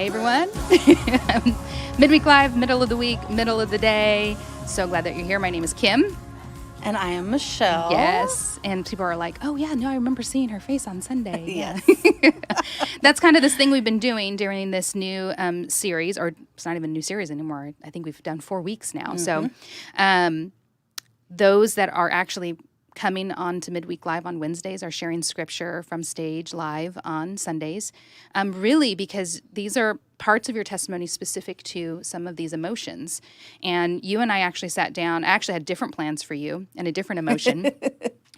Hey everyone. Midweek Live, middle of the week, middle of the day. So glad that you're here. My name is Kim. And I am Michelle. Yes. And people are like, oh yeah, no, I remember seeing her face on Sunday. Yes. That's kind of this thing we've been doing during this new series, or it's not even a new series anymore. I think we've done 4 weeks now. So those that are actually coming on to Midweek Live on Wednesdays are sharing scripture from stage live on Sundays, really because these are parts of your testimony specific to some of these emotions. And you and I actually sat down. I actually had different plans for you and a different emotion.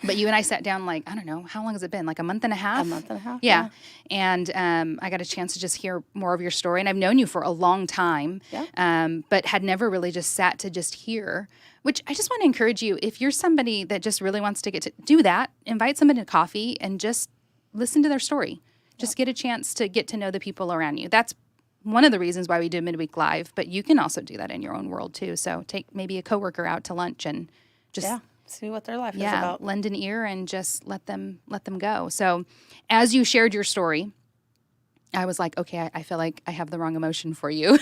But you and I sat down like, I don't know, how long has it been? Like a month and a half? A month and a half, yeah. And I got a chance to just hear more of your story. And I've known you for a long time, but had never really just sat to just hear, which I just want to encourage you. If you're somebody that just really wants to get to do that, invite somebody to coffee and just listen to their story. Just get a chance to get to know the people around you. That's one of the reasons why we do Midweek Live, but you can also do that in your own world too. So take maybe a coworker out to lunch and just see what their life is about. Lend an ear and just let them go. So as you shared your story, I was like, okay, I feel like I have the wrong emotion for you.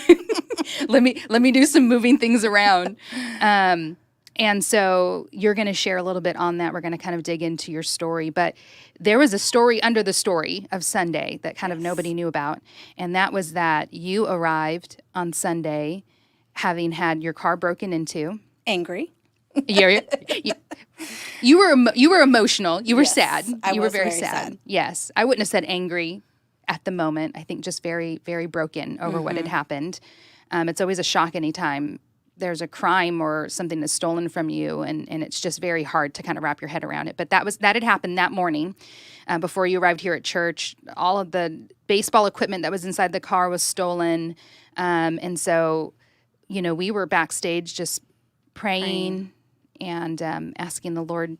let me do some moving things around. And so you're going to share a little bit on that. We're going to kind of dig into your story. But there was a story under the story of Sunday that kind of nobody knew about. And that was that you arrived on Sunday having had your car broken into. Angry. You were emotional. You were sad. You were very sad. Yes. I wouldn't have said angry at the moment. I think just very, very broken over what had happened. It's always a shock anytime there's a crime or something that's stolen from you, and it's just very hard to kind of wrap your head around it. But that had happened that morning before you arrived here at church. All of the baseball equipment that was inside the car was stolen. And so, we were backstage just praying. And asking the Lord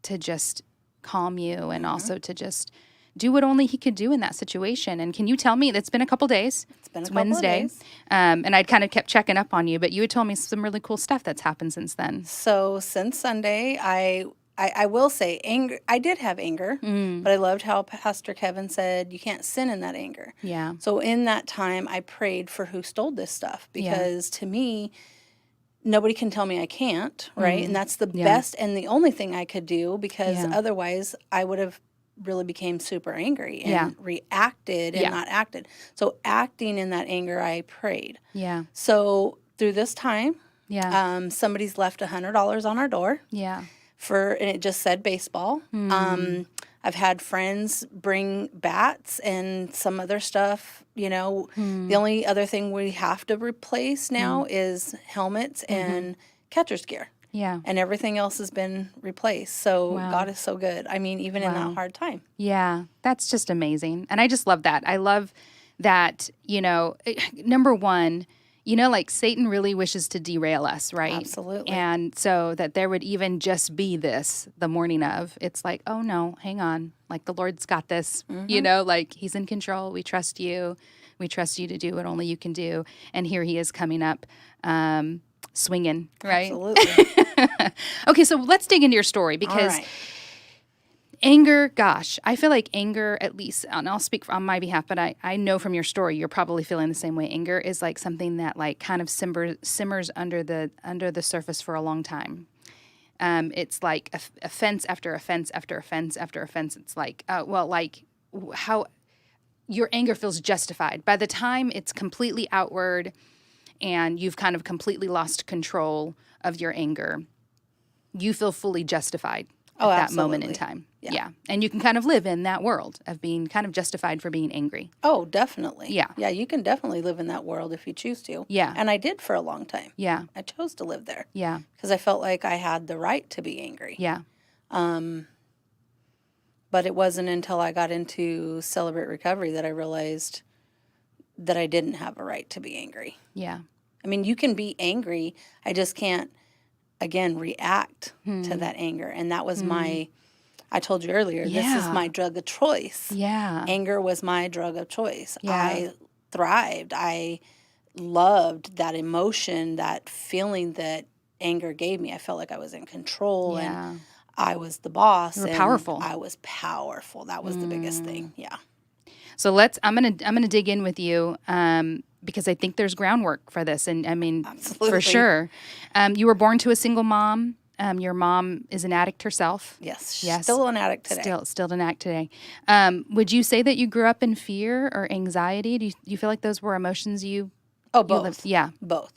to just calm you and also to just do what only He could do in that situation. And can you tell me, it's been a couple days. It's been a couple Wednesday. Of days. And I'd kind of kept checking up on you, but you had told me some really cool stuff that's happened since then. So since Sunday, I will say anger. I did have anger, but I loved how Pastor Kevin said, you can't sin in that anger. Yeah. So in that time, I prayed for who stole this stuff because to me, nobody can tell me I can't, right? And that's the best and the only thing I could do because otherwise I would have really became super angry and reacted and not acted. So acting in that anger, I prayed. Yeah. So through this time, somebody's left $100 on our door. Yeah. And it just said baseball. I've had friends bring bats and some other stuff, The only other thing we have to replace now is helmets and catcher's gear. Yeah. And everything else has been replaced. So God is so good. I mean, even in that hard time. Yeah. That's just amazing. And I just love that. I love that, number one, like Satan really wishes to derail us, right? Absolutely. And so that there would even just be this the morning of, it's like, oh no, hang on. Like the Lord's got this, like He's in control. We trust you. We trust you to do what only you can do. And here He is coming up, swinging, right? Absolutely. Okay, so let's dig into your story because anger, gosh, I feel like anger, at least, and I'll speak on my behalf, but I know from your story, you're probably feeling the same way. Anger is like something that like kind of simmers under the surface for a long time. It's like offense after offense after offense after offense. It's like, how your anger feels justified. By the time it's completely outward and you've kind of completely lost control of your anger, you feel fully justified at that moment in time. Yeah. And you can kind of live in that world of being kind of justified for being angry. Oh, definitely. Yeah. Yeah, you can definitely live in that world if you choose to. Yeah. And I did for a long time. Yeah. I chose to live there. Yeah. Because I felt like I had the right to be angry. Yeah. But it wasn't until I got into Celebrate Recovery that I realized that I didn't have a right to be angry. Yeah. I mean, you can be angry. I just can't, again, react to that anger. And that was I told you earlier, this is my drug of choice. Yeah. Anger was my drug of choice. Yeah. I thrived. I loved that emotion, that feeling that anger gave me. I felt like I was in control and I was the boss. You were powerful. I was powerful. That was the biggest thing. Yeah. So I'm gonna dig in with you because I think there's groundwork for this, and I mean, Absolutely. for sure. You were born to a single mom. Your mom is an addict herself. Yes. Yes. Still an addict today. Still an addict today. Would you say that you grew up in fear or anxiety? Do you feel like those were emotions you? Oh, You both. lived? Yeah. Both.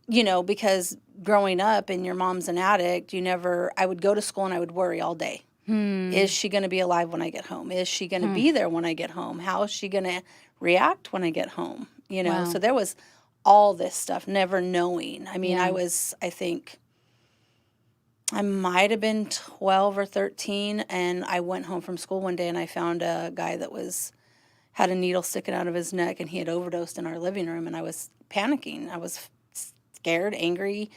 Because growing up and your mom's an addict, I would go to school and I would worry all day. Is she going to be alive when I get home? Is she going to be there when I get home? How is she going to react when I get home? Wow. So there was all this stuff, never knowing. I mean, Yeah. I think I might have been 12 or 13, and I went home from school one day and I found a guy that had a needle sticking out of his neck, and he had overdosed in our living room, and I was panicking. I was scared, angry,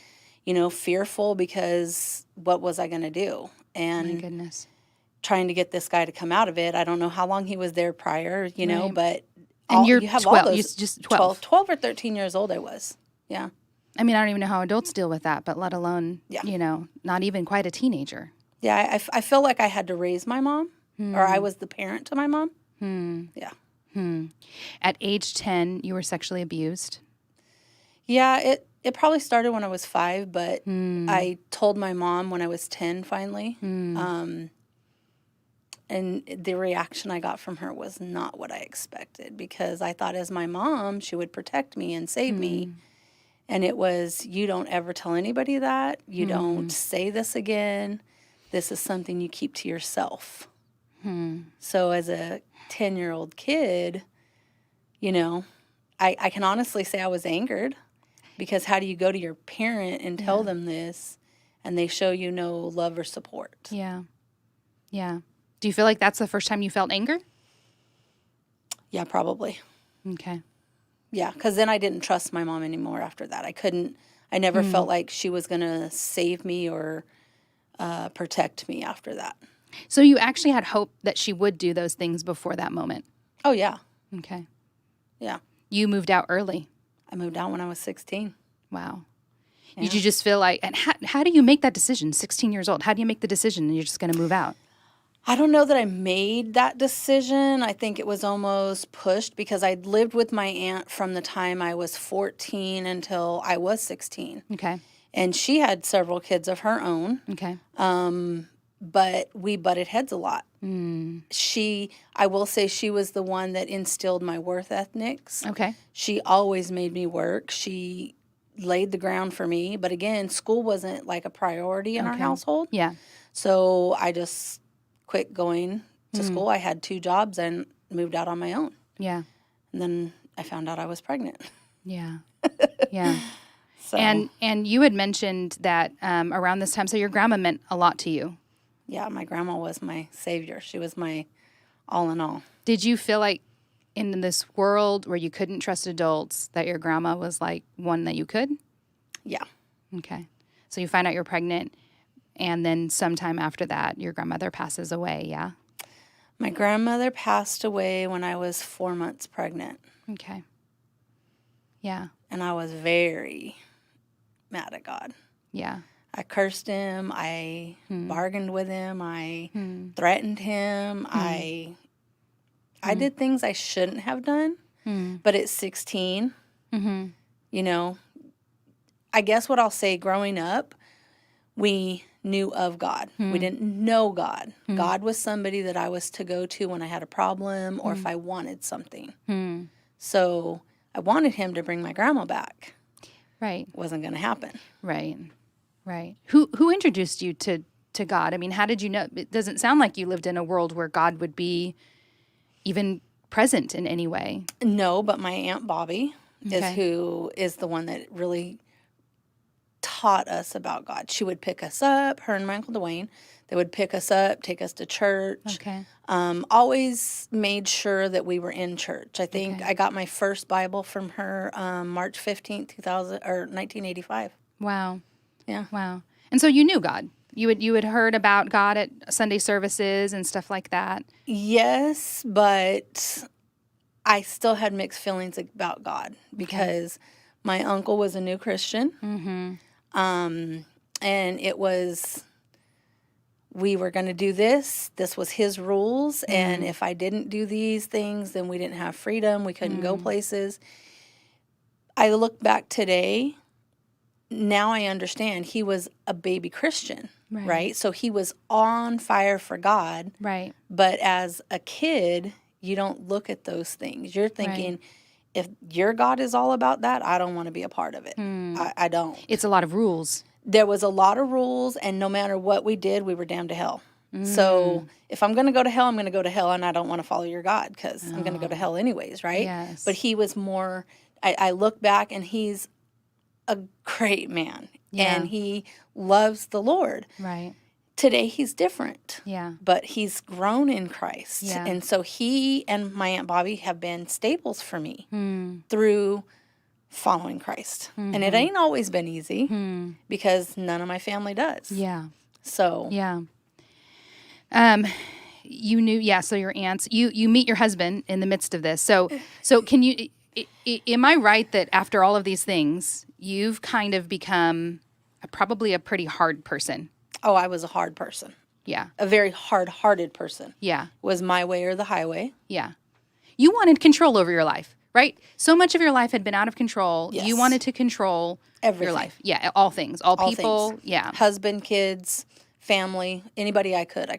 fearful, because what was I going to do? My And goodness. trying to get this guy to come out of it. I don't know how long he was there prior, Right. but And you're you have 12. all You're those just 12. 12 or 13 years old I was. Yeah. I mean, I don't even know how adults deal with that, but let alone, Yeah. not even quite a teenager. Yeah, I feel like I had to raise my mom, or I was the parent to my mom. Yeah. At age 10, you were sexually abused. Yeah, it probably started when I was 5, but I told my mom when I was 10 finally. And the reaction I got from her was not what I expected, because I thought as my mom, she would protect me and save me. And it was, you don't ever tell anybody that. You don't say this again. This is something you keep to yourself. So as a 10-year-old kid, I can honestly say I was angered, because how do you go to your parent and tell them this and they show you no love or support? Yeah. Yeah. Do you feel like that's the first time you felt anger? Yeah, probably. Okay. Yeah, because then I didn't trust my mom anymore after that. I never felt like she was going to save me or protect me after that. So you actually had hope that she would do those things before that moment? Oh, yeah. Okay. Yeah. You moved out early. I moved out when I was 16. Wow. Yeah. Did you just feel like, and how do you make that decision, 16 years old? How do you make the decision and you're just going to move out? I don't know that I made that decision. I think it was almost pushed, because I'd lived with my aunt from the time I was 14 until I was 16. Okay. And she had several kids of her own, Okay. but we butted heads a lot. I will say she was the one that instilled my work ethics. Okay. She always made me work. She laid the ground for me. But again, school wasn't like a priority in our household. Yeah. So I just quit going to school. I had 2 jobs and moved out on my own. Yeah. And then I found out I was pregnant. Yeah. Yeah. So, And you had mentioned that around this time, so your grandma meant a lot to you. yeah, my grandma was my savior. She was my all in all. Did you feel like in this world where you couldn't trust adults that your grandma was like one that you could? Yeah. Okay. So you find out you're pregnant, and then sometime after that, your grandmother passes away, yeah? My grandmother passed away when I was 4 months pregnant. Okay. Yeah. And I was very mad at God. Yeah. I cursed him. I bargained with him. I threatened him. I did things I shouldn't have done. But at 16, I guess what I'll say, growing up, we knew of God. We didn't know God. God was somebody that I was to go to when I had a problem or if I wanted something. So I wanted him to bring my grandma back. Right. It wasn't going to happen. Right. Right. Who introduced you to God? I mean, how did you know? It doesn't sound like you lived in a world where God would be even present in any way. No, but my Aunt Bobby is who is the one that really taught us about God. She would pick us up, her and my Uncle Dwayne. They would pick us up, take us to church. Okay. Always made sure that we were in church. I think I got my first Bible from her March 15th, 1985. Wow. Yeah. Wow. And so you knew God. You had heard about God at Sunday services and stuff like that. Yes, but I still had mixed feelings about God because my uncle was a new Christian. And it was we were going to do this. This was his rules. And if I didn't do these things, then we didn't have freedom. We couldn't go places. I look back today, now I understand he was a baby Christian, right? So he was on fire for God. Right. But as a kid, you don't look at those things. You're thinking, if your God is all about that, I don't want to be a part of it. I don't. It's a lot of rules. There was a lot of rules, and no matter what we did, we were damned to hell. So if I'm going to go to hell, I'm going to go to hell, and I don't want to follow your God because I'm going to go to hell anyways, right? Yes. But he was more, I look back, and he's a great man, and he loves the Lord. Right. Today, he's different. Yeah. But he's grown in Christ. Yeah. And so he and my Aunt Bobby have been staples for me through following Christ. And it ain't always been easy because none of my family does. Yeah. So. Yeah. You knew, so your aunts, you meet your husband in the midst of this. So can you, am I right that after all of these things, you've kind of become probably a pretty hard person? Oh, I was a hard person. Yeah. A very hard-hearted person. Yeah. Was my way or the highway. Yeah. You wanted control over your life, right? So much of your life had been out of control. Yes. You wanted to control Everything. your life. Yeah, all things, all people. Things. Yeah. Husband, kids, family, anybody I could,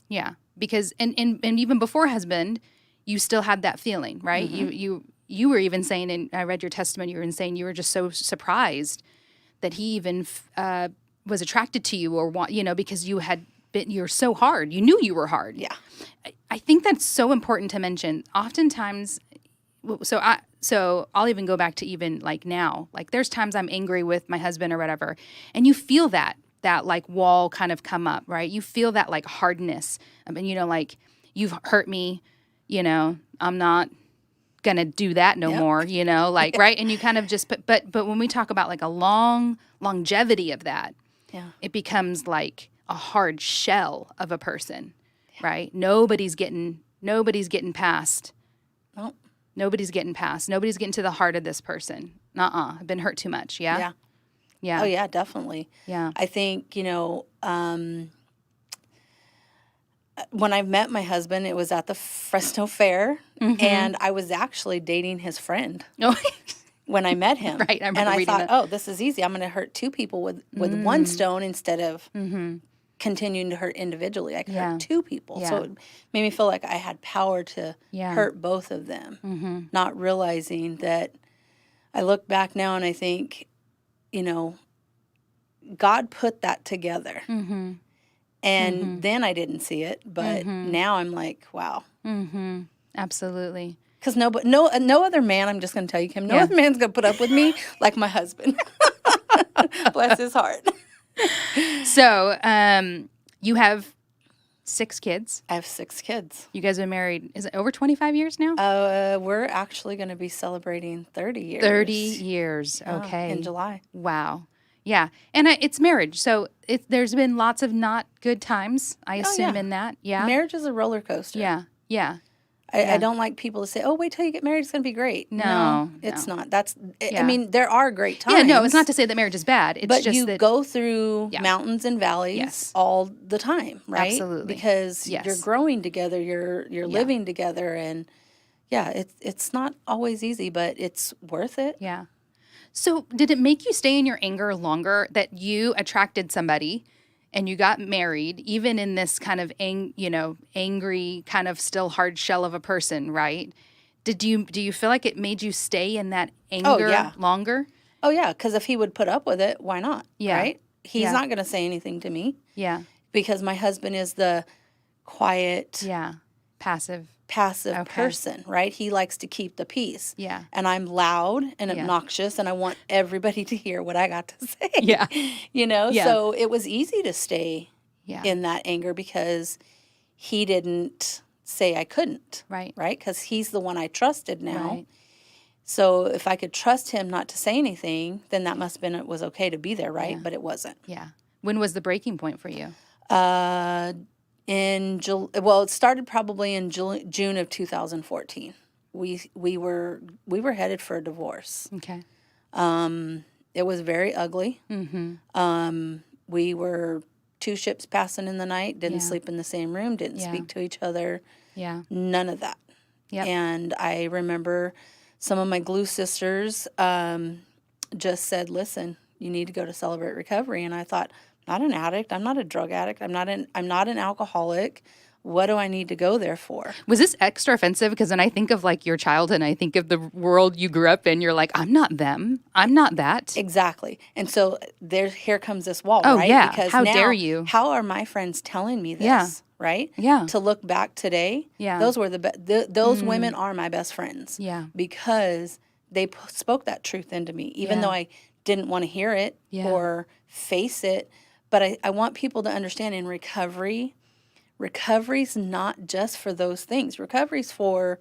Yeah. Because and even before husband, you still had that feeling, right? You were even saying, and I read your testimony, you were saying you were just so surprised that he even was attracted to you, or because you're so hard. You knew you were hard. Yeah. I think that's so important to mention. Oftentimes, so I'll even go back to even like now. Like there's times I'm angry with my husband or whatever, and you feel that like wall kind of come up, right? You feel that like hardness. I mean, like you've hurt me, I'm not gonna do that no more, like right. And you kind of just but when we talk about like a longevity of that, it becomes like a hard shell of a person, right? Nobody's getting past. Nope. Nobody's getting past. Nobody's getting to the heart of this person. I've been hurt too much. Yeah. Oh yeah, definitely. Yeah. I think, when I met my husband, it was at the Fresno Fair, and I was actually dating his friend when I met him. Right, I remember and I reading thought, that. oh, this is easy. I'm going to hurt two people with one stone instead of continuing to hurt individually. I could hurt two people. Yeah. So it made me feel like I had power to hurt both of them, not realizing that I look back now and I think, God put that together. And then I didn't see it, but now I'm like, wow. Absolutely. Because no other man, I'm just going to tell you, Kim, no other man's going to put up with me like my husband. Bless his heart. So you have 6 kids. I have 6 kids. You guys have been married, is it over 25 years now? We're actually going to be celebrating 30 years. 30 years, okay. In July. Wow. Yeah, and it's marriage, so there's been lots of not good times, I assume, in that. Yeah. Marriage is a roller coaster. Yeah. I don't like people to say, oh, wait till you get married, it's going to be great. No, it's not. I mean, there are great times. Yeah, no, it's not to say that marriage is bad. It's but just you that go through mountains and valleys all the time, right? Absolutely. Because you're growing together, you're living together, and it's not always easy, but it's worth it. Yeah. So did it make you stay in your anger longer that you attracted somebody and you got married, even in this kind of angry, kind of still hard shell of a person, right? Do you feel like it made you stay in that anger longer? Oh, yeah, because if he would put up with it, why not? Yeah. Right? He's not going to say anything to me. Yeah. Because my husband is the quiet, passive person, right? He likes to keep the peace. Yeah. And I'm loud and obnoxious, and I want everybody to hear what I got to say. Yeah. So it was easy to stay in that anger because he didn't say I couldn't. Right. Right? Because he's the one I trusted now. Right. So if I could trust him not to say anything, then that must have been it was okay to be there, right? Yeah. But it wasn't. Yeah. When was the breaking point for you? It started probably in June of 2014. We were headed for a divorce. Okay. It was very ugly. We were two ships passing in the night, didn't sleep in the same room, didn't speak to each other. Yeah. None of that. Yep. And I remember some of my glue sisters just said, listen, you need to go to Celebrate Recovery. And I thought, I'm not an addict. I'm not a drug addict. I'm not an alcoholic. What do I need to go there for? Was this extra offensive? Because when I think of like your childhood and I think of the world you grew up in, you're like, I'm not them. I'm not that. Exactly. And so here comes this wall, Oh, right? yeah. Because How now, dare you? How are my friends telling me this, right? Yeah. To look back today, those were those women are my best friends. Yeah. Because they spoke that truth into me, even though I didn't want to hear it or face it. But I want people to understand in recovery's not just for those things. Recovery's for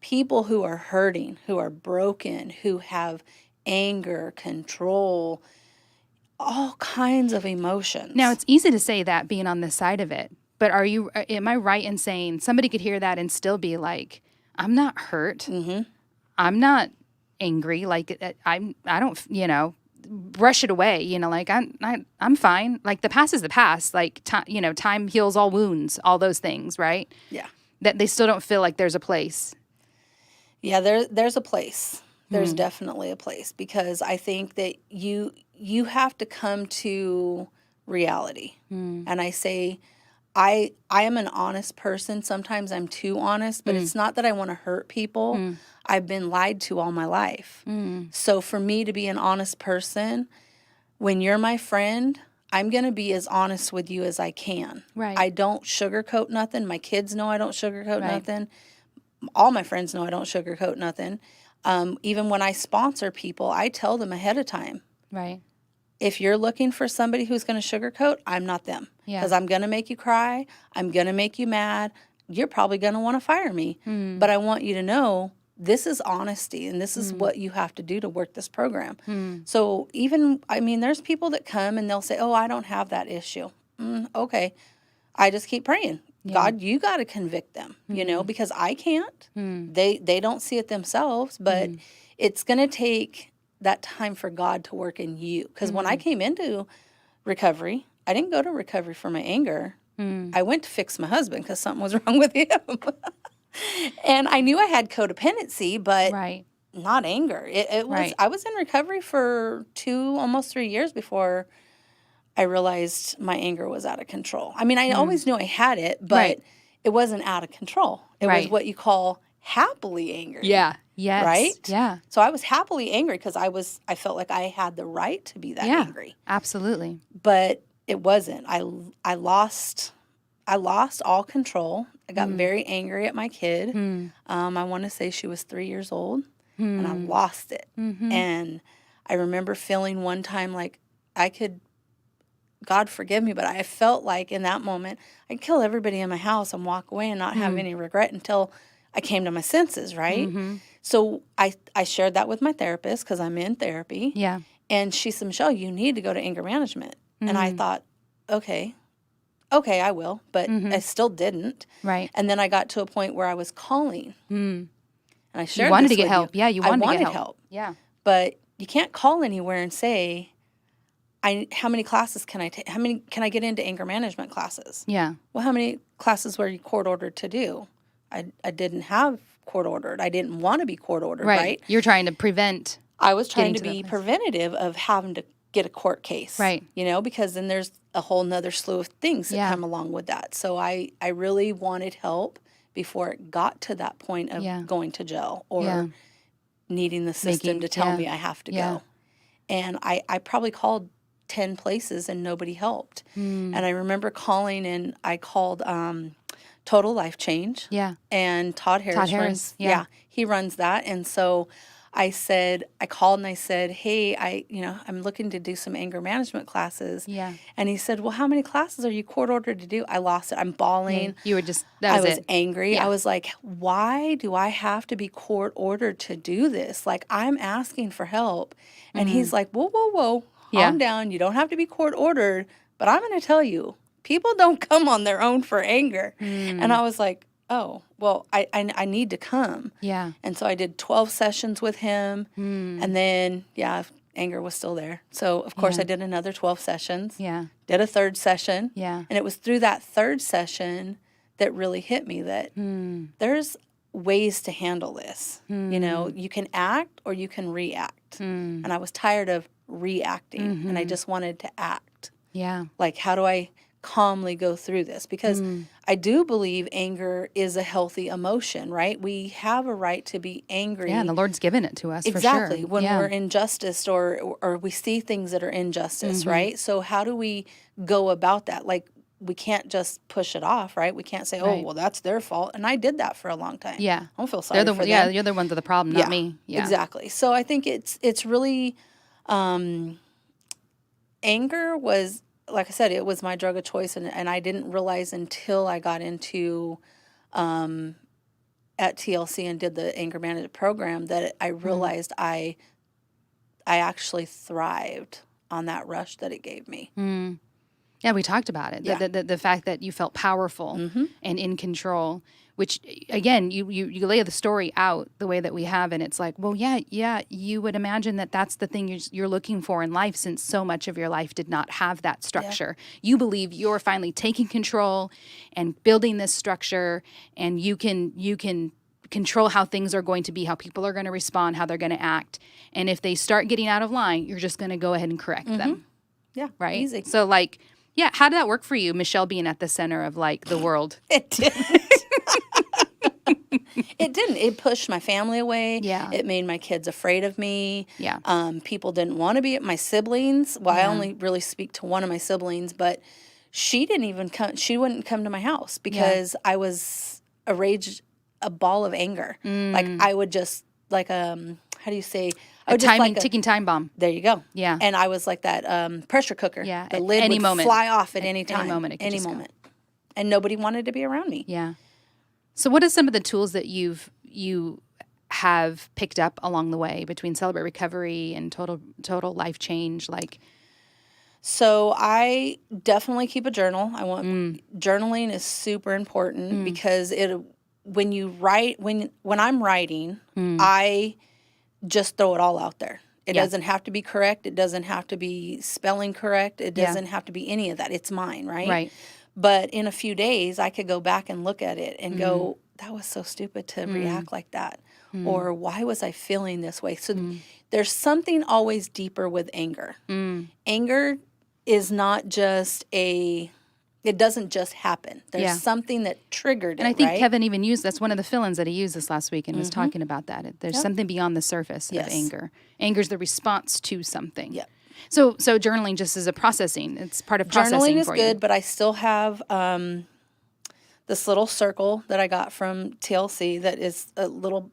people who are hurting, who are broken, who have anger, control, all kinds of emotions. Now, it's easy to say that being on this side of it, but am I right in saying somebody could hear that and still be like, I'm not hurt. Mm-hmm. I'm not angry. Like I don't, brush it away, like I'm fine. Like the past is the past. Like time heals all wounds, all those things, right? Yeah. That they still don't feel like there's a place. Yeah, there's a place. There's definitely a place, because I think that you have to come to reality. And I say, I am an honest person. Sometimes I'm too honest, but it's not that I want to hurt people. I've been lied to all my life. So for me to be an honest person, when you're my friend, I'm going to be as honest with you as I can. Right. I don't sugarcoat nothing. My kids know I don't sugarcoat nothing. All my friends know I don't sugarcoat nothing. Even when I sponsor people, I tell them ahead of time. Right. If you're looking for somebody who's going to sugarcoat, I'm not them. Because I'm going to make you cry. I'm going to make you mad. You're probably going to want to fire me. But I want you to know this is honesty, and this is what you have to do to work this program. So there's people that come and they'll say, oh, I don't have that issue. Okay. I just keep praying. Yeah. God, you got to convict them, because I can't. They don't see it themselves, but it's going to take that time for God to work in you. Because when I came into recovery, I didn't go to recovery for my anger. I went to fix my husband because something was wrong with him. And I knew I had codependency, but not anger. It was. I was in recovery for almost 3 years before I realized my anger was out of control. I mean, I always knew I had it, but it wasn't out of control. It was what you call happily angry. Yeah. Yes. Right? Yeah. So I was happily angry because I felt like I had the right to be that angry. Absolutely. But it wasn't. I lost all control. I got very angry at my kid. I want to say she was 3 years old, and I lost it. And I remember feeling one time like God forgive me, but I felt like in that moment, I'd kill everybody in my house and walk away and not have any regret until I came to my senses, right? So I shared that with my therapist because I'm in therapy. Yeah. And she said, Michelle, you need to go to anger management. And I thought, okay, I will. But I still didn't. Right. And then I got to a point where I was calling. And I shared You wanted this to get with help. you. Yeah, you wanted to get help. help. Yeah. But you can't call anywhere and say, how many classes can I take? How many can I get into anger management classes? Yeah. Well, how many classes were you court ordered to do? I didn't have court ordered. I didn't want to be court ordered, right? You're trying to prevent. I was trying to be preventative of having to get a court case. Right. Because then there's a whole nother slew of things that come along with that. So I really wanted help before it got to that point of going to jail or needing the system to tell me I have to go. And I probably called 10 places and nobody helped. And I remember calling, and I called Total Life Change. Yeah. And Todd Harris. He runs that. And so I called and I said, hey, I'm looking to do some anger management classes. Yeah. And he said, well, how many classes are you court ordered to do? I lost it. I'm bawling. You were just, I was angry. Yeah. I was like, why do I have to be court ordered to do this? Like, I'm asking for help. And he's like, whoa. Calm down. You don't have to be court ordered. But I'm going to tell you, people don't come on their own for anger. And I was like, oh, well, I need to come. Yeah. And so I did 12 sessions with him. And then, anger was still there. So, of course, I did another 12 sessions. Yeah. Did a third session. Yeah. And it was through that third session that really hit me that there's ways to handle this. You know, you can act or you can react. And I was tired of reacting and I just wanted to act. Yeah. Like, how do I calmly go through this? Because I do believe anger is a healthy emotion, right? We have a right to be angry. Yeah, and the Lord's given it to us Exactly. for sure. When we're injustice or we see things that are injustice, right? So how do we go about that? Like, we can't just push it off, right? We can't say, oh, well, that's their fault. And I did that for a long time. Yeah. I don't feel sorry for them. Yeah, you're the ones with the problem, not me. Yeah. Exactly. So I think it's really, anger was, like I said, it was my drug of choice. And I didn't realize until I got into, at TLC and did the anger management program that I realized I actually thrived on that rush that it gave me. Yeah, we talked about it. Yeah. The fact that you felt powerful and in control, which, again, you lay the story out the way that we have, and it's like, well, yeah, you would imagine that that's the thing you're looking for in life, since so much of your life did not have that structure. Yeah. You believe you're finally taking control and building this structure, and you can control how things are going to be, how people are going to respond, how they're going to act. And if they start getting out of line, you're just going to go ahead and correct them. Yeah, right? easy. So, like, yeah, how did that work for you, Michelle, being at the center of, like, the world? It didn't. It didn't. It pushed my family away. Yeah. It made my kids afraid of me. Yeah. People didn't want to be at my siblings. Well, I only really speak to one of my siblings, but she didn't even come. She wouldn't come to my house because I was a ball of anger. Like, I would just, like, how do you say? Ticking time bomb. There you go. Yeah. And I was like that pressure cooker. Yeah. The lid any would moment. fly off at any time. Any moment. It could Any just moment. And nobody wanted to be around me. Yeah. So what are some of the tools that you have picked up along the way between Celebrate Recovery and total life change? Like, so I definitely keep a journal. Journaling is super important because when you write, when I'm writing, I just throw it all out there. It doesn't have to be correct. It doesn't have to be spelling correct. It doesn't have to be any of that. It's mine, right? Right. But in a few days, I could go back and look at it and go, that was so stupid to react like that. Or why was I feeling this way? So there's something always deeper with anger. Anger is not just it doesn't just happen. There's something that triggered it, and I think right? Kevin even used, that's one of the fill-ins that he used this last week and was talking about that. There's something beyond the surface of anger. Anger is the response to something. Yep. So journaling just is a processing. It's part of processing Journaling is for good, you. but I still have this little circle that I got from TLC that is a little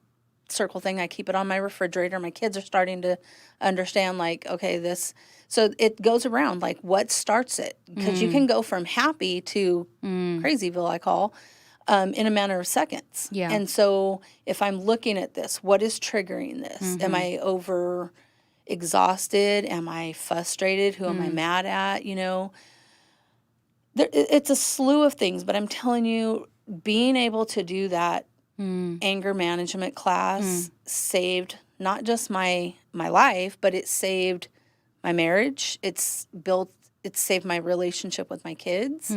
circle thing. I keep it on my refrigerator. My kids are starting to understand, like, okay, this. So it goes around, like, what starts it? Because you can go from happy to crazyville, I call, in a matter of seconds. Yeah. And so if I'm looking at this, what is triggering this? Am I over exhausted? Am I frustrated? Who am I mad at? You know, it's a slew of things, but I'm telling you, being able to do that anger management class saved not just my life, but it saved my marriage. It's saved my relationship with my kids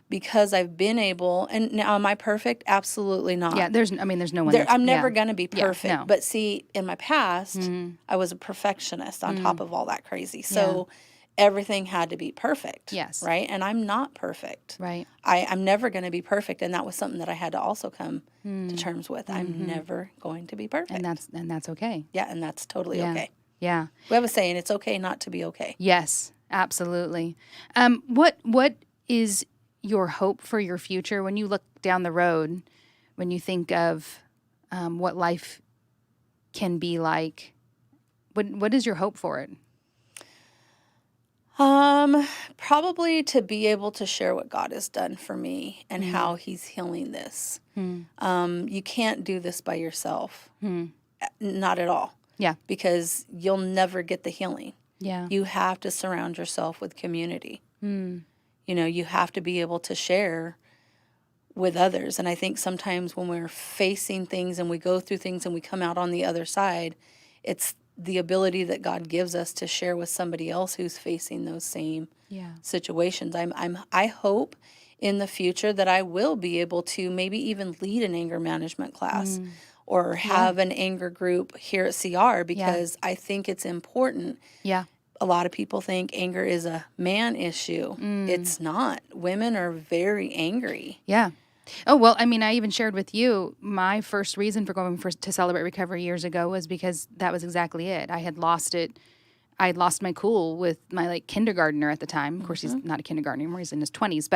because I've been able, and now am I perfect? Absolutely not. Yeah, there's no one. I'm never going to be perfect. no. But see, in my past, I was a perfectionist on top of all that crazy. So everything had to be perfect. Yes. Right? And I'm not perfect. Right. I'm never going to be perfect. And that was something that I had to also come to terms with. I'm never going to be perfect. And that's okay. Yeah, and that's totally okay. Yeah. We have a saying, it's okay not to be okay. Yes, absolutely. What is your hope for your future when you look down the road, when you think of what life can be like? What is your hope for it? Probably to be able to share what God has done for me and how He's healing this. You can't do this by yourself. Not at all. Yeah. Because you'll never get the healing. Yeah. You have to surround yourself with community. You know, you have to be able to share with others. And I think sometimes when we're facing things and we go through things and we come out on the other side, it's the ability that God gives us to share with somebody else who's facing those same situations. I hope in the future that I will be able to maybe even lead an anger management class or have an anger group here at CR, because I think it's important. Yeah. A lot of people think anger is a man issue. It's not. Women are very angry. Yeah. Oh, well, I mean, I even shared with you my first reason for going to Celebrate Recovery years ago was because that was exactly it. I had lost it. I had lost my cool with my kindergartner at the time. Of course, he's not a kindergartner anymore. He's in his 20s.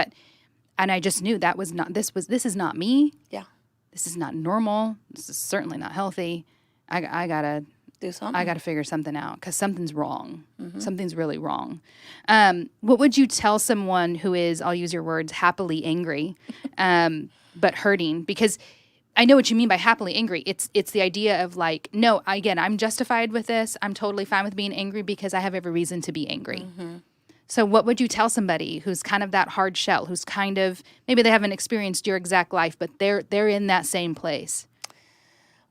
And I just knew that was not, this is not me. Yeah. This is not normal. This is certainly not healthy. I gotta do something. I gotta figure something out because something's wrong. Something's really wrong. What would you tell someone who is, I'll use your words, happily angry, but hurting? Because I know what you mean by happily angry. It's the idea of no, again, I'm justified with this. I'm totally fine with being angry because I have every reason to be angry. So what would you tell somebody who's kind of that hard shell, who's kind of, maybe they haven't experienced your exact life, but they're in that same place?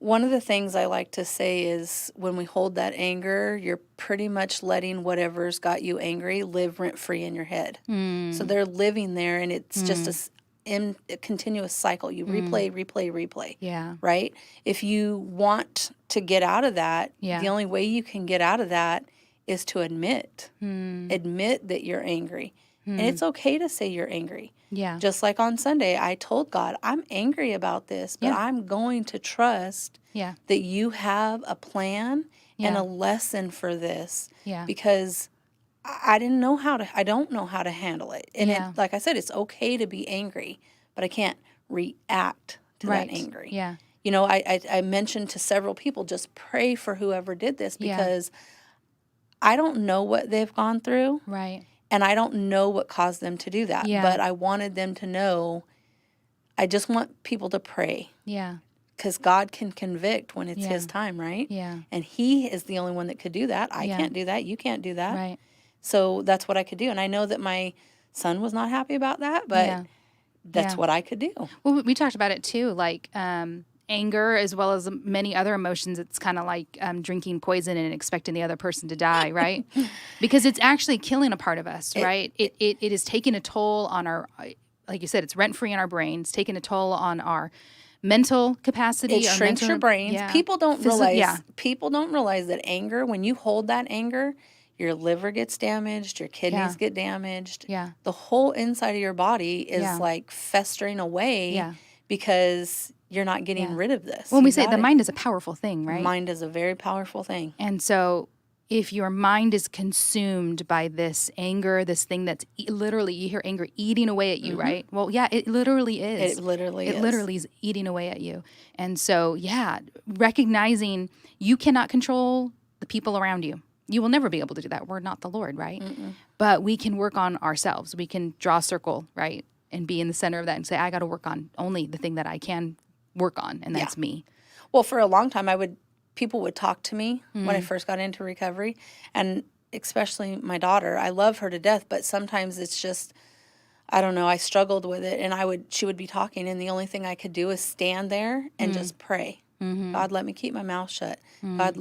One of the things I like to say is when we hold that anger, you're pretty much letting whatever's got you angry live rent-free in your head. So they're living there, and it's just a continuous cycle. You replay. Yeah. Right? If you want to get out of that, the only way you can get out of that is to admit that you're angry. And it's okay to say you're angry. Yeah. Just like on Sunday, I told God, I'm angry about this, but I'm going to trust that you have a plan and a lesson for this. Yeah. Because I don't know how to handle it. And like I said, it's okay to be angry, but I can't react to that anger. Yeah. You know, I mentioned to several people, just pray for whoever did this, because I don't know what they've gone through. Right. And I don't know what caused them to do that. Yeah. But I wanted them to know, I just want people to pray. Yeah. Because God can convict when it's His time, right? Yeah. And He is the only one that could do that. I can't do that. You can't do that. Right. So that's what I could do. And I know that my son was not happy about that, but that's what I could do. Well, we talked about it too, anger as well as many other emotions. It's kind of like drinking poison and expecting the other person to die, right? Because it's actually killing a part of us, right? It is taking a toll on our, like you said, it's rent-free in our brains, taking a toll on our mental capacity. It shrinks your brains. Yeah. People don't realize that anger, when you hold that anger, your liver gets damaged, your kidneys get damaged. Yeah. The whole inside of your body is festering away because you're not getting rid of this. When we say the mind is a powerful thing, right? Mind is a very powerful thing. And so if your mind is consumed by this anger, this thing that's literally, you hear anger eating away at you, right? Well, yeah, it literally is. It literally is eating away at you. And so, recognizing you cannot control the people around you. You will never be able to do that. We're not the Lord, right? But we can work on ourselves. We can draw a circle, right? And be in the center of that and say, I got to work on only the thing that I can work on, and that's me. Well, for a long time, people would talk to me when I first got into recovery, and especially my daughter. I love her to death, but sometimes it's just, I don't know, I struggled with it, and she would be talking, and the only thing I could do is stand there and just pray. God, let me keep my mouth shut. God,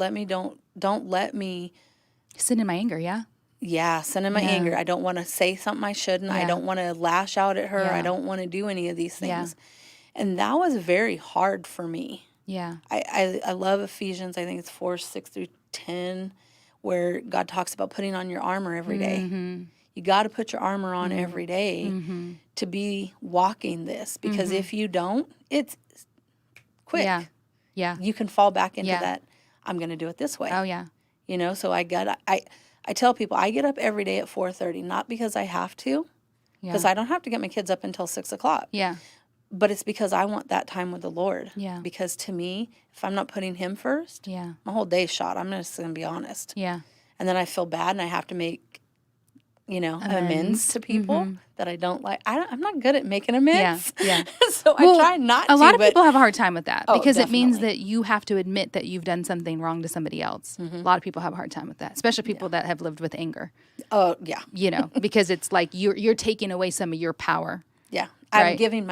don't let me sin in my anger, sin in my anger. I don't want to say something I shouldn't. I don't want to lash out at her. I don't want to do any of these things. And that was very hard for me. Yeah. I love Ephesians, I think it's 4:6-10, where God talks about putting on your armor every day. You got to put your armor on every day to be walking this, because if you don't, it's quick. Yeah. You can fall back into that, I'm going to do it this way. Oh, yeah. You know, so I tell people I get up every day at 4:30, not because I have to, because I don't have to get my kids up until 6 o'clock. Yeah. But it's because I want that time with the Lord. Yeah. Because to me, if I'm not putting Him first, my whole day's shot. I'm just going to be honest. Yeah. And then I feel bad, and I have to make, amends to people that I don't like. I'm not good at making amends. Yeah. So I try not to. A lot of people have a hard time with that because definitely. It means that you have to admit that you've done something wrong to somebody else. A lot of people have a hard time with that, especially people that have lived with anger. Oh, yeah. Because it's like you're taking away some of your power. Yeah. Right? I'm giving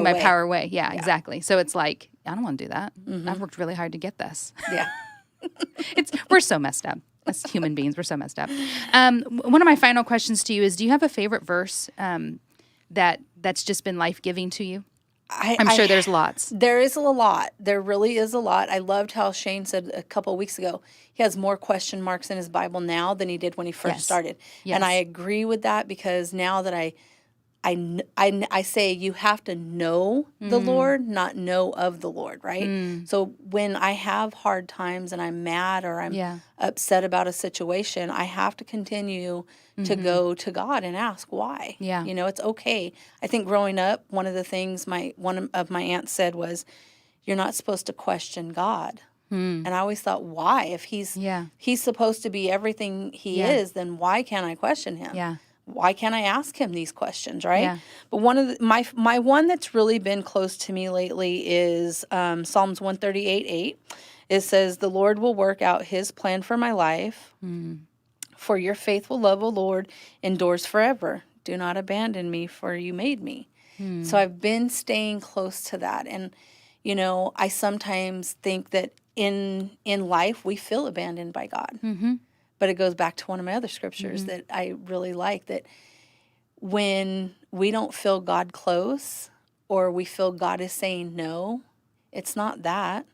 my power away. Yeah, exactly. So it's like, I don't want to do that. I've worked really hard to get this. Yeah. We're so messed up. As human beings, we're so messed up. One of my final questions to you is, do you have a favorite verse that's just been life-giving to you? I'm sure there's lots. There is a lot. There really is a lot. I loved how Shane said a couple of weeks ago, he has more question marks in his Bible now than he did when he first started. Yes. And I agree with that, because now that I say you have to know the Lord, not know of the Lord, right? So when I have hard times and I'm mad or I'm upset about a situation, I have to continue to go to God and ask why. Yeah. It's okay. I think growing up, one of the things one of my aunts said was, you're not supposed to question God. And I always thought, why? If he's supposed to be everything he is, then why can't I question him? Yeah. Why can't I ask him these questions, right? Yeah. But one of my one that's really been close to me lately is Psalms 138:8. It says, "The Lord will work out his plan for my life. For your faithful love, O Lord, endures forever. Do not abandon me, for you made me." So I've been staying close to that. And, I sometimes think that in life we feel abandoned by God. But it goes back to one of my other scriptures that I really like, that when we don't feel God close, or we feel God is saying no, it's not that.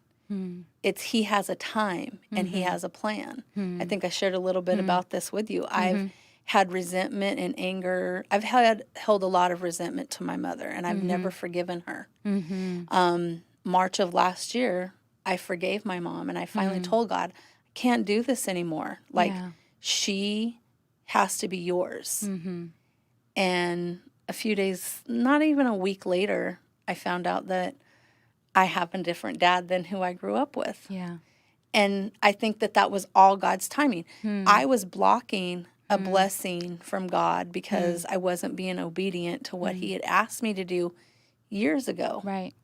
It's he has a time and he has a plan. I think I shared a little bit about this with you. I've had resentment and anger. I've held a lot of resentment to my mother, and I've never forgiven her. March of last year, I forgave my mom, and I finally told God, can't do this anymore. She has to be yours. And a few days, not even a week later, I found out that I have a different dad than who I grew up with. Yeah. And I think that was all God's timing. I was blocking a blessing from God because I wasn't being obedient to what he had asked me to do years ago. Right.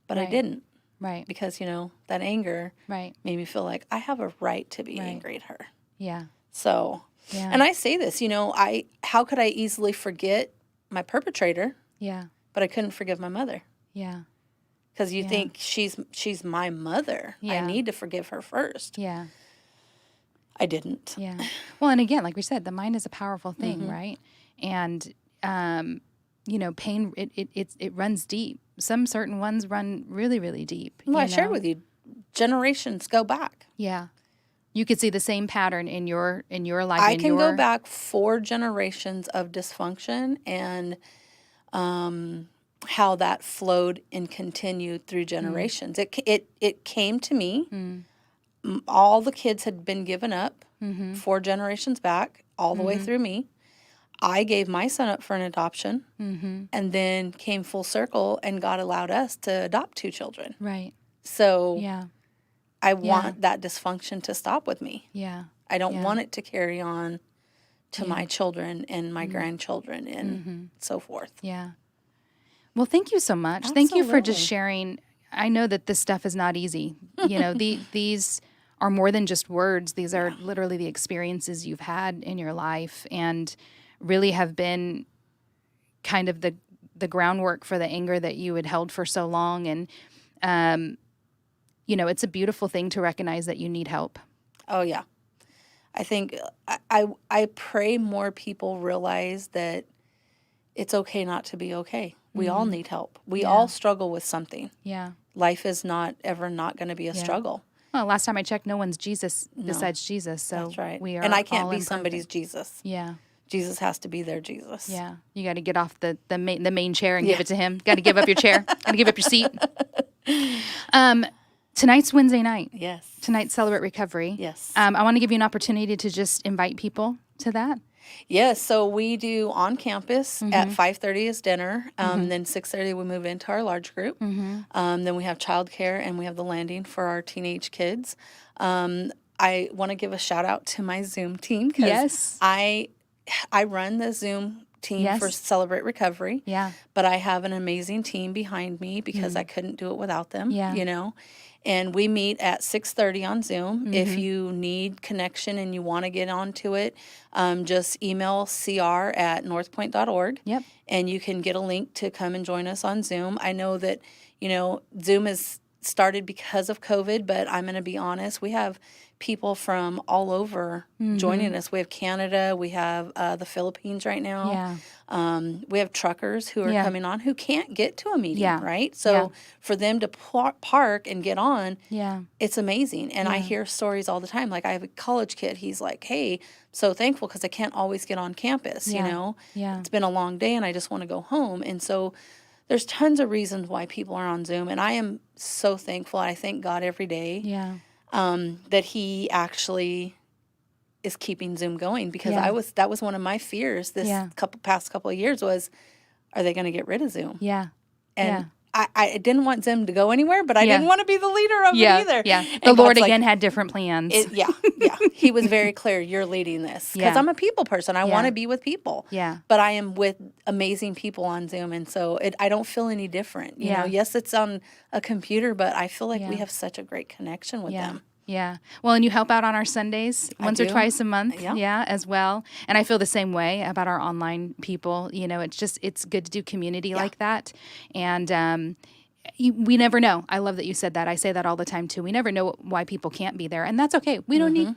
But I didn't. Right. Because, that anger made me feel like I have a right to be angry at her. Yeah. So, and I say this, how could I easily forget my perpetrator? Yeah. But I couldn't forgive my mother. Yeah. Because you think she's my mother. I need to forgive her first. Yeah. I didn't. Yeah. Well, and again, like we said, the mind is a powerful thing, right? And, pain, it runs deep. Some certain ones run really, really deep. Well, I shared with you, generations go back. Yeah. You could see the same pattern in your life. I can go back 4 generations of dysfunction, and how that flowed and continued through generations. It came to me. All the kids had been given up 4 generations back, all the way through me. I gave my son up for an adoption, and then came full circle, and God allowed us to adopt 2 children. Right. So Yeah. I want that dysfunction to stop with me. Yeah. I don't want it to carry on to my children and my grandchildren and so forth. Yeah. Well, thank you so much. Absolutely. Thank you for just sharing. I know that this stuff is not easy. These are more than just words. These are literally the experiences you've had in your life, and really have been kind of the groundwork for the anger that you had held for so long. And, it's a beautiful thing to recognize that you need help. Oh, yeah. I think I pray more people realize that it's okay not to be okay. We all need help. We all struggle with something. Yeah. Life is not ever not going to be a struggle. Well, last time I checked, no one's Jesus besides Jesus. So that's right. We are, and I can't all be imperfect. somebody's Jesus. Yeah. Jesus has to be their Jesus. Yeah. You got to get off the main chair and give it to him. Got to give up your chair. Got to give up your seat. Tonight's Wednesday night. Yes. Tonight's Celebrate Recovery. Yes. I want to give you an opportunity to just invite people to that. Yes, so we do on campus at 5:30 is dinner. Then 6:30 we move into our large group. Then we have childcare, and we have the landing for our teenage kids. I want to give a shout out to my Zoom team, because I run the Zoom team for Celebrate Recovery. Yeah. But I have an amazing team behind me, because I couldn't do it without them. Yeah. And we meet at 6:30 on Zoom. If you need connection and you want to get onto it, just email cr@northpoint.org. Yep. And you can get a link to come and join us on Zoom. I know that, Zoom is started because of COVID, but I'm going to be honest, we have people from all over joining us. We have Canada, we have the Philippines right now. We have truckers who are coming on who can't get to a meeting, right? So for them to park and get on, it's amazing. And I hear stories all the time. Like I have a college kid, he's like, hey, so thankful because I can't always get on campus, you know? It's been a long day and I just want to go home. And so there's tons of reasons why people are on Zoom. And I am so thankful. I thank God every day that he actually is keeping Zoom going, because that was one of my fears this past couple of years was, are they going to get rid of Zoom? And I didn't want Zoom to go anywhere, but I didn't want to be the leader of it either. The Lord God's again had different plans. He was very clear, you're leading this. Because I'm a people person. I want to be with people. But I am with amazing people on Zoom. And so I don't feel any different. You know, yes, it's on a computer, but I feel like we have such a great connection with them. Well, and you help out on our Sundays once or twice a month, as well. And I feel the same way about our online people. You know, it's good to do community like that. And we never know. I love that you said that. I say that all the time too. We never know why people can't be there, and that's okay. I don't need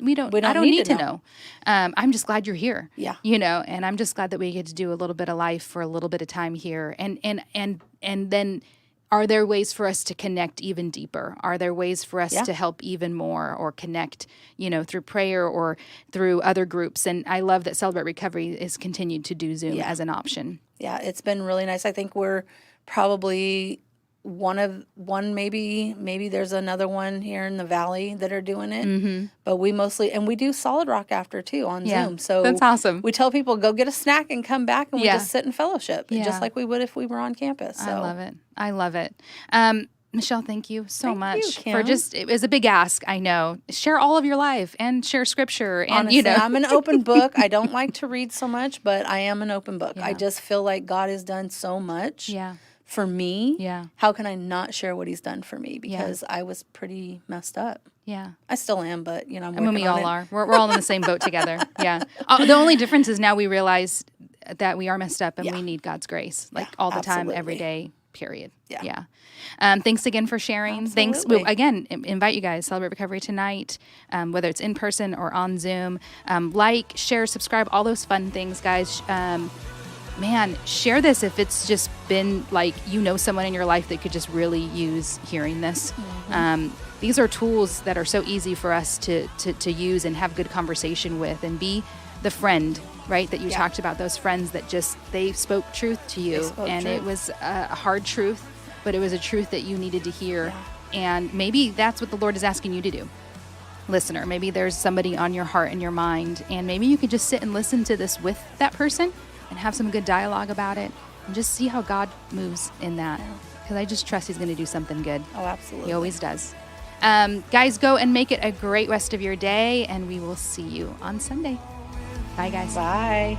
to know. I'm just glad you're here. You know, and I'm just glad that we get to do a little bit of life for a little bit of time here, and then. Are there ways for us to connect even deeper? Are there ways for us to help even more or connect, you know, through prayer or through other groups? And I love that Celebrate Recovery has continued to do Zoom as an option. It's been really nice. I think we're probably maybe there's another one here in the Valley that are doing it. But we mostly, and we do Solid Rock after too on Zoom. So that's awesome. We tell people, go get a snack and come back, and we just sit in fellowship, just like we would if we were on campus. So. I love it. Michelle, thank you so much for it was a big ask. I know. Share all of your life and share scripture. And honestly, I'm an open book. I don't like to read so much, but I am an open book. I just feel like God has done so much. For me, how can I not share what he's done for me? Because I was pretty messed up. I still am, but, you know, I'm working on it. We all are. We're all in the same boat together. The only difference is now we realize that we are messed up and we need God's grace, like all the time, every day, period. Thanks again for sharing. Thanks. We'll, again, invite you guys, Celebrate Recovery tonight, whether it's in person or on Zoom. Like, share, subscribe, all those fun things, guys. Man, share this if it's just been like, you know, someone in your life that could just really use hearing this. These are tools that are so easy for us to use and have good conversation with, and be the friend, right, that you talked about, those friends that just, they spoke truth to you. And it was a hard truth, but it was a truth that you needed to hear. And maybe that's what the Lord is asking you to do. Listener, maybe there's somebody on your heart and your mind, and maybe you could just sit and listen to this with that person and have some good dialogue about it, and just see how God moves in that. Because I just trust he's going to do something good. Oh, absolutely. He always does. Guys, go and make it a great rest of your day, and we will see you on Sunday. Bye, guys. Bye.